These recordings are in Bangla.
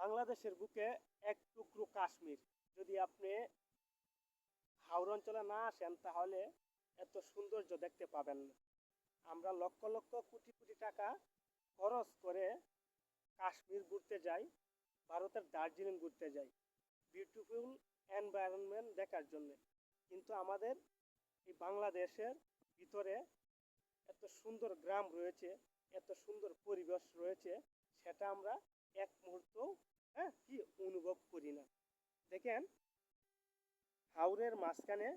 বাংলাদেশের বুকে এক টুকরো কাশ্মীর। যদি আপনি হাওড় অঞ্চলে না আসেন তাহলে এত সৌন্দর্য দেখতে পাবেন না। আমরা লক্ষ লক্ষ কোটি কোটি টাকা খরচ করে কাশ্মীর ঘুরতে যাই, ভারতের দার্জিলিং ঘুরতে যাই, বিউটিফুল এনভায়রনমেন্ট দেখার জন্য। কিন্তু আমাদের এই বাংলাদেশের ভিতরে এত সুন্দর গ্রাম রয়েছে, এত সুন্দর পরিবেশ রয়েছে, সেটা আমরা এক মুহূর্ত কি অনুভব করি না। দেখেন, হাওরের মাঝখানে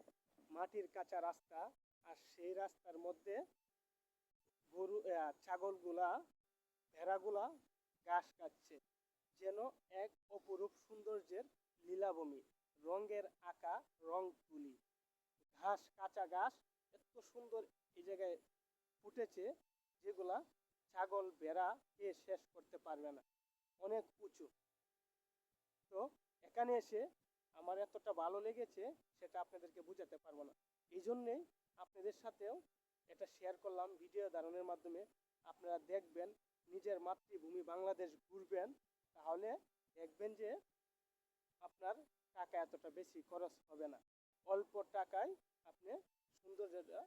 মাটির কাঁচা রাস্তা, আর সেই রাস্তার মধ্যে গরু ছাগলগুলা, ভেড়াগুলা ঘাস খাচ্ছে, যেন এক অপরূপ সৌন্দর্যের লীলাভূমি। রঙের আঁকা রং তুলি, ঘাস, কাঁচা ঘাস এত সুন্দর এই জায়গায় ফুটেছে, যেগুলা ছাগল ভেড়া খেয়ে শেষ করতে পারবে না, অনেক উঁচু। তো এখানে এসে আমার এতটা ভালো লেগেছে, সেটা আপনাদেরকে বুঝাতে পারবো না। এই জন্যেই আপনাদের সাথেও এটা শেয়ার করলাম ভিডিও ধারণের মাধ্যমে। আপনারা দেখবেন, নিজের মাতৃভূমি বাংলাদেশ ঘুরবেন, তাহলে দেখবেন যে আপনার টাকা এতটা বেশি খরচ হবে না, অল্প টাকায় আপনি সৌন্দর্যটা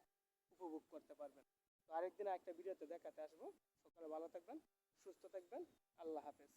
উপভোগ করতে পারবেন। তো আরেকদিন আরেকটা ভিডিওতে দেখাতে আসবো। সকালে ভালো থাকবেন, সুস্থ থাকবেন। আল্লাহ হাফেজ।